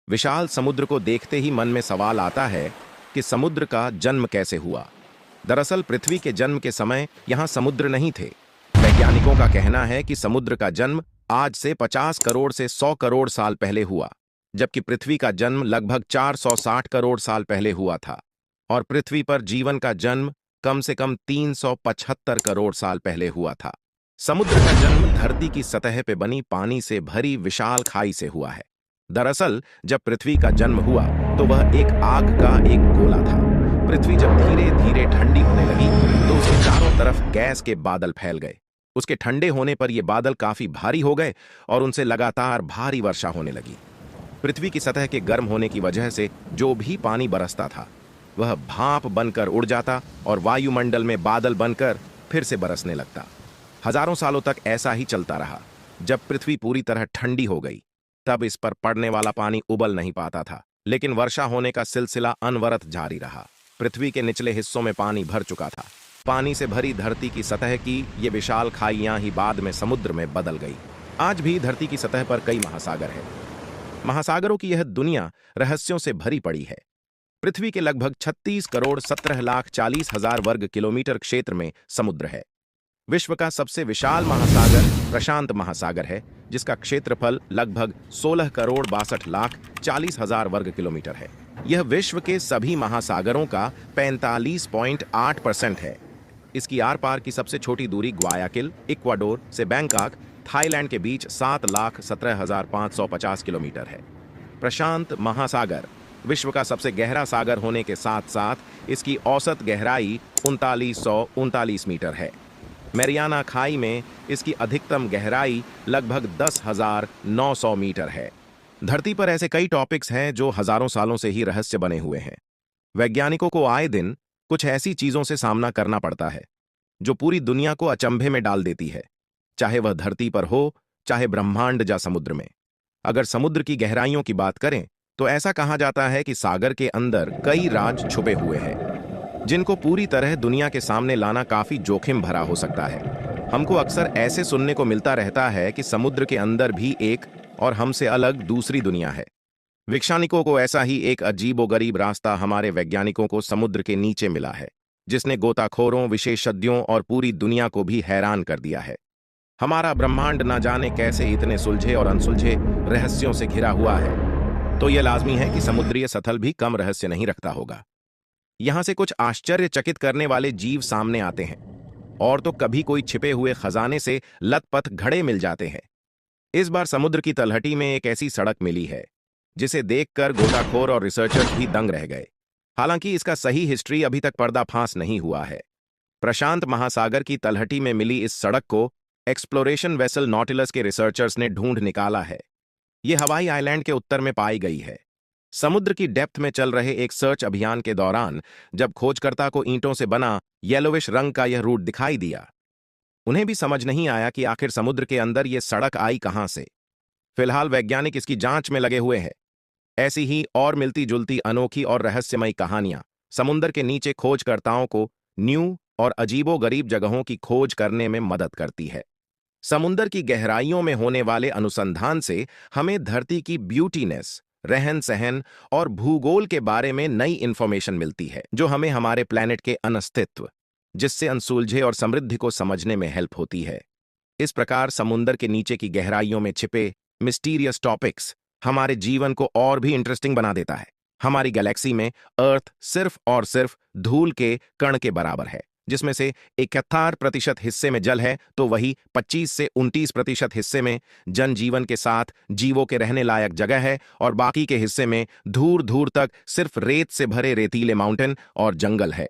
विशाल समुद्र को देखते ही मन में सवाल आता है कि समुद्र का जन्म कैसे हुआ। दरअसल पृथ्वी के जन्म के समय यहां समुद्र नहीं थे। वैज्ञानिकों का कहना है कि समुद्र का जन्म आज से 50 करोड़ से 100 करोड़ साल पहले हुआ, जबकि पृथ्वी का जन्म लगभग 460 करोड़ साल पहले हुआ था और पृथ्वी पर जीवन का जन्म कम से कम 375 करोड़ साल पहले हुआ था। समुद्र का जन्म धरती की सतह पे बनी पानी से भरी विशाल खाई से हुआ है। दरअसल जब पृथ्वी का जन्म हुआ तो वह एक आग का एक गोला था। पृथ्वी जब धीरे धीरे ठंडी होने लगी तो उसके चारों तरफ गैस के बादल फैल गए। उसके ठंडे होने पर ये बादल काफी भारी हो गए और उनसे लगातार भारी वर्षा होने लगी। पृथ्वी की सतह के गर्म होने की वजह से जो भी पानी बरसता था वह भाप बनकर उड़ जाता और वायुमंडल में बादल बनकर फिर से बरसने लगता। हजारों सालों तक ऐसा ही चलता रहा। जब पृथ्वी पूरी तरह ठंडी हो गई तब इस पर पड़ने वाला पानी उबल नहीं पाता था, लेकिन वर्षा होने का सिलसिला अनवरत जारी रहा। पृथ्वी के निचले हिस्सों में पानी भर चुका था। पानी से भरी धरती की सतह की ये विशाल खाइयां ही बाद में समुद्र में बदल गई। आज भी धरती की सतह पर कई महासागर हैं। महासागरों की यह दुनिया रहस्यों से भरी पड़ी है। पृथ्वी के लगभग 36 करोड़ 17,40,000 वर्ग किलोमीटर क्षेत्र में समुद्र है। विश्व का सबसे विशाल महासागर प्रशांत महासागर है, जिसका क्षेत्रफल लगभग 16 करोड़ 62 लाख 40,000 वर्ग किलोमीटर है। यह विश्व के सभी महासागरों का 45.8% है। इसकी आर पार की सबसे छोटी दूरी ग्वायाकिल, इक्वाडोर से बैंकॉक, थाईलैंड के बीच 7,17,550 किलोमीटर है। प्रशांत महासागर विश्व का सबसे गहरा सागर होने के साथ साथ इसकी औसत गहराई 3939 मीटर है। मैरियाना खाई में इसकी अधिकतम गहराई लगभग 10,900 मीटर है। धरती पर ऐसे कई टॉपिक्स हैं जो हजारों सालों से ही रहस्य बने हुए हैं। वैज्ञानिकों को आए दिन कुछ ऐसी चीजों से सामना करना पड़ता है जो पूरी दुनिया को अचंभे में डाल देती है, चाहे वह धरती पर हो, चाहे ब्रह्मांड या समुद्र में। अगर समुद्र की गहराइयों की बात करें तो ऐसा कहा जाता है कि सागर के अंदर कई राज छुपे हुए हैं, जिनको पूरी तरह दुनिया के सामने लाना काफी जोखिम भरा हो सकता है। हमको अक्सर ऐसे सुनने को मिलता रहता है कि समुद्र के अंदर भी एक और हमसे अलग दूसरी दुनिया है। वैज्ञानिकों को ऐसा ही एक अजीबोगरीब रास्ता हमारे वैज्ञानिकों को समुद्र के नीचे मिला है, जिसने गोताखोरों, विशेषज्ञों और पूरी दुनिया को भी हैरान कर दिया है। हमारा ब्रह्मांड न जाने कैसे इतने सुलझे और अनसुलझे रहस्यों से घिरा हुआ है, तो यह लाजमी है कि समुद्रीय सतल भी कम रहस्य नहीं रखता होगा। यहां से कुछ आश्चर्यचकित करने वाले जीव सामने आते हैं और तो कभी कोई छिपे हुए खजाने से लथपथ घड़े मिल जाते हैं। इस बार समुद्र की तलहटी में एक ऐसी सड़क मिली है जिसे देखकर गोताखोर और रिसर्चर्स भी दंग रह गए। हालांकि इसका सही हिस्ट्री अभी तक पर्दाफाश नहीं हुआ है। प्रशांत महासागर की तलहटी में मिली इस सड़क को एक्सप्लोरेशन वेसल नॉटिलस के रिसर्चर्स ने ढूंढ निकाला है। यह हवाई आइलैंड के उत्तर में पाई गई है। समुद्र की डेप्थ में चल रहे एक सर्च अभियान के दौरान जब खोजकर्ता को ईंटों से बना येलोविश रंग का यह रूट दिखाई दिया, उन्हें भी समझ नहीं आया कि आखिर समुद्र के अंदर यह सड़क आई कहां से। फिलहाल वैज्ञानिक इसकी जांच में लगे हुए हैं। ऐसी ही और मिलती जुलती अनोखी और रहस्यमयी कहानियां समुद्र के नीचे खोजकर्ताओं को न्यू और अजीबोगरीब जगहों की खोज करने में मदद करती है। समुद्र की गहराइयों में होने वाले अनुसंधान से हमें धरती की ब्यूटीनेस, रहन सहन और भूगोल के बारे में नई इंफॉर्मेशन मिलती है, जो हमें हमारे प्लैनेट के अस्तित्व, जिससे अनसुलझे और समृद्धि को समझने में हेल्प होती है। इस प्रकार समुद्र के नीचे की गहराइयों में छिपे मिस्टीरियस टॉपिक्स हमारे जीवन को और भी इंटरेस्टिंग बना देता है। हमारी गैलेक्सी में अर्थ सिर्फ और सिर्फ धूल के कण के बराबर है, जिसमें से 71% हिस्से में जल है, तो वही 25 से 29% हिस्से में जनजीवन के साथ जीवों के रहने लायक जगह है और बाकी के हिस्से में दूर दूर तक सिर्फ रेत से भरे रेतीले माउंटेन और जंगल है।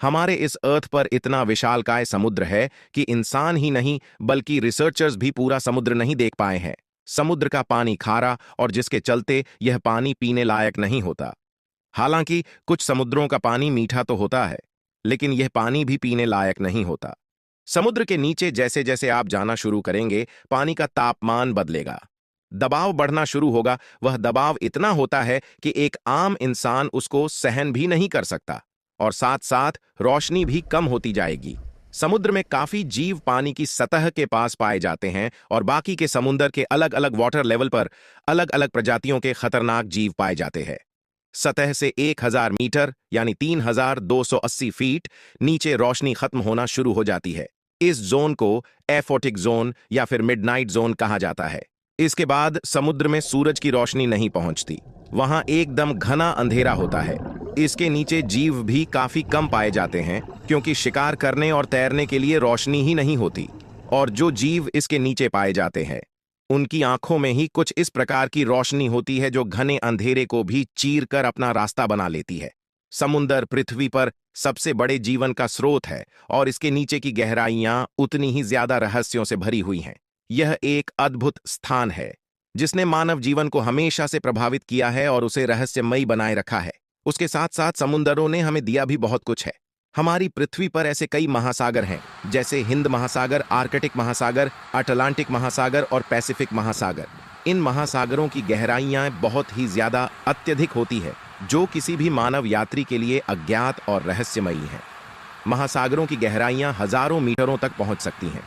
हमारे इस अर्थ पर इतना विशालकाय समुद्र है कि इंसान ही नहीं बल्कि रिसर्चर्स भी पूरा समुद्र नहीं देख पाए हैं। समुद्र का पानी खारा और जिसके चलते यह पानी पीने लायक नहीं होता। हालांकि कुछ समुद्रों का पानी मीठा तो होता है, लेकिन यह पानी भी पीने लायक नहीं होता। समुद्र के नीचे जैसे जैसे आप जाना शुरू करेंगे, पानी का तापमान बदलेगा, दबाव बढ़ना शुरू होगा। वह दबाव इतना होता है कि एक आम इंसान उसको सहन भी नहीं कर सकता और साथ साथ रोशनी भी कम होती जाएगी। समुद्र में काफी जीव पानी की सतह के पास पाए जाते हैं और बाकी के समुद्र के अलग अलग वाटर लेवल पर अलग अलग प्रजातियों के खतरनाक जीव पाए जाते हैं। सतह से 1000 मीटर यानी 3280 फीट नीचे रोशनी खत्म होना शुरू हो जाती है। इस जोन को एफोटिक जोन या फिर मिडनाइट जोन कहा जाता है। इसके बाद समुद्र में सूरज की रोशनी नहीं पहुंचती, वहां एकदम घना अंधेरा होता है। इसके नीचे जीव भी काफी कम पाए जाते हैं क्योंकि शिकार करने और तैरने के लिए रोशनी ही नहीं होती। और जो जीव इसके नीचे पाए जाते हैं उनकी आंखों में ही कुछ इस प्रकार की रोशनी होती है जो घने अंधेरे को भी चीर कर अपना रास्ता बना लेती है। समुंदर पृथ्वी पर सबसे बड़े जीवन का स्रोत है और इसके नीचे की गहराइयां उतनी ही ज्यादा रहस्यों से भरी हुई हैं। यह एक अद्भुत स्थान है जिसने मानव जीवन को हमेशा से प्रभावित किया है और उसे रहस्यमयी बनाए रखा है। उसके साथ साथ समुंदरों ने हमें दिया भी बहुत कुछ है। हमारी पृथ्वी पर ऐसे कई महासागर हैं जैसे हिंद महासागर, आर्कटिक महासागर, अटलांटिक महासागर और पैसिफिक महासागर। इन महासागरों की गहराइयां बहुत ही ज्यादा अत्यधिक होती है जो किसी भी मानव यात्री के लिए अज्ञात और रहस्यमयी हैं। महासागरों की गहराइयां हजारों मीटरों तक पहुंच सकती हैं।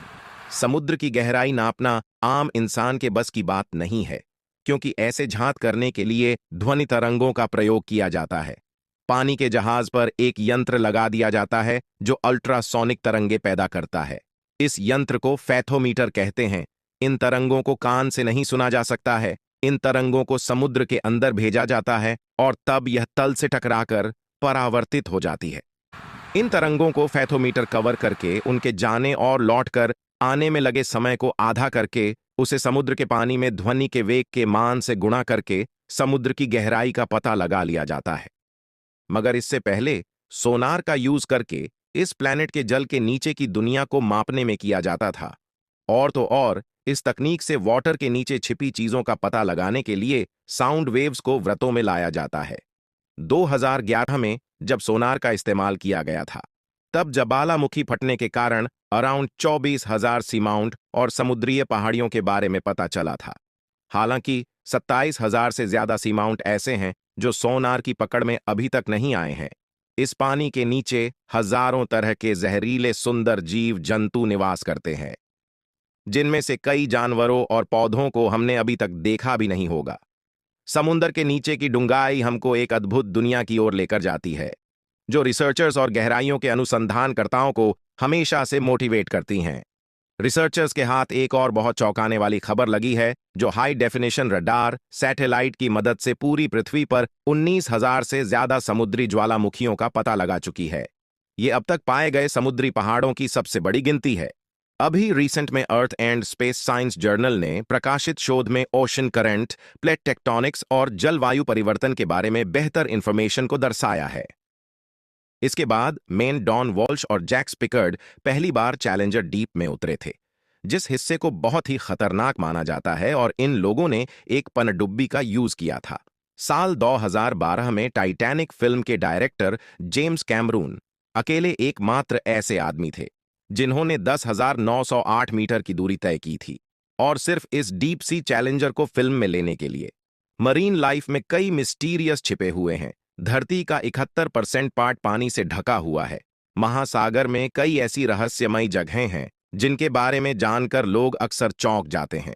समुद्र की गहराई नापना आम इंसान के बस की बात नहीं है क्योंकि ऐसे झांत करने के लिए ध्वनि तरंगों का प्रयोग किया जाता है। पानी के जहाज पर एक यंत्र लगा दिया जाता है जो अल्ट्रासोनिक तरंगे पैदा करता है। इस यंत्र को फैथोमीटर कहते हैं। इन तरंगों को कान से नहीं सुना जा सकता है। इन तरंगों को समुद्र के अंदर भेजा जाता है और तब यह तल से टकराकर परावर्तित हो जाती है। इन तरंगों को फैथोमीटर कवर करके उनके जाने और लौटकर आने में लगे समय को आधा करके उसे समुद्र के पानी में ध्वनि के वेग के मान से गुणा करके समुद्र की गहराई का पता लगा लिया जाता है। मगर इससे पहले सोनार का यूज करके इस प्लैनेट के जल के नीचे की दुनिया को मापने में किया जाता था। और तो और इस तकनीक से वाटर के नीचे छिपी चीजों का पता लगाने के लिए साउंड वेव्स को व्रतों में लाया जाता है। 2011 में जब सोनार का इस्तेमाल किया गया था तब ज्वालामुखी फटने के कारण अराउंड 24,000 सीमाउंट और समुद्रीय पहाड़ियों के बारे में पता चला था। हालांकि 27,000 से ज्यादा सीमाउंट ऐसे हैं जो सोनार की पकड़ में अभी तक नहीं आए हैं। इस पानी के नीचे हजारों तरह के जहरीले सुंदर जीव जंतु निवास करते हैं जिनमें से कई जानवरों और पौधों को हमने अभी तक देखा भी नहीं होगा। समुद्र के नीचे की डूंघाई हमको एक अद्भुत दुनिया की ओर लेकर जाती है जो रिसर्चर्स और गहराइयों के अनुसंधानकर्ताओं को हमेशा से मोटिवेट करती हैं। रिसर्चर्स के हाथ एक और बहुत चौंकाने वाली खबर लगी है जो हाई डेफिनेशन रडार सैटेलाइट की मदद से पूरी पृथ्वी पर 19,000 से ज्यादा समुद्री ज्वालामुखियों का पता लगा चुकी है। ये अब तक पाए गए समुद्री पहाड़ों की सबसे बड़ी गिनती है। अभी रिसेंट में earth and space science journal ने प्रकाशित शोध में ओशन करंट, प्लेट टेक्टोनिक्स और जलवायु परिवर्तन के बारे में बेहतर इंफॉर्मेशन को दर्शाया है। इसके बाद मेन डॉन वॉल्श और जैक पिकर्ड पहली बार चैलेंजर डीप में उतरे थे, जिस हिस्से को बहुत ही खतरनाक माना जाता है, और इन लोगों ने एक पनडुब्बी का यूज किया था। साल 2012 में टाइटैनिक फिल्म के डायरेक्टर जेम्स कैमरून अकेले एकमात्र ऐसे आदमी थे जिन्होंने 10,908 मीटर की दूरी तय की थी, और सिर्फ इस डीप सी चैलेंजर को फिल्म में लेने के लिए। मरीन लाइफ में कई मिस्टीरियस छिपे हुए हैं। धरती का 71% पार्ट पानी से ढका हुआ है। महासागर में कई ऐसी रहस्यमयी जगहें हैं जिनके बारे में जानकर लोग अक्सर चौंक जाते हैं।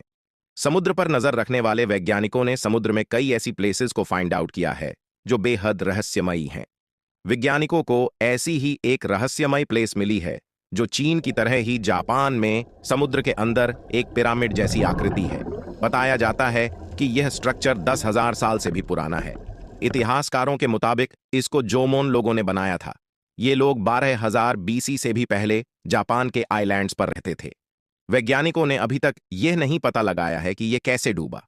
समुद्र पर नजर रखने वाले वैज्ञानिकों ने समुद्र में कई ऐसी प्लेसेस को फाइंड आउट किया है जो बेहद रहस्यमयी हैं। वैज्ञानिकों को ऐसी ही एक रहस्यमयी प्लेस मिली है जो चीन की तरह ही जापान में समुद्र के अंदर एक पिरामिड जैसी आकृति है। बताया जाता है कि यह स्ट्रक्चर 10,000 साल से भी पुराना है। इतिहासकारों के मुताबिक इसको जोमोन लोगों ने बनाया था। ये लोग 12,000 BC से भी पहले जापान के आइलैंड्स पर रहते थे। वैज्ञानिकों ने अभी तक यह नहीं पता लगाया है कि यह कैसे डूबा।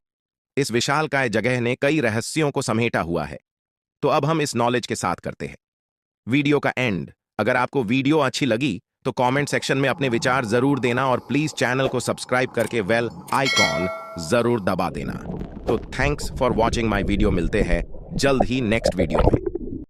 इस विशालकाय जगह ने कई रहस्यों को समेटा हुआ है। तो अब हम इस नॉलेज के साथ करते हैं वीडियो का एंड। अगर आपको वीडियो अच्छी लगी तो कमेंट सेक्शन में अपने विचार जरूर देना और प्लीज चैनल को सब्सक्राइब करके बेल आइकॉन जरूर दबा देना। तो thanks for watching my video. मिलते हैं जल्द ही नेक्स्ट वीडियो में।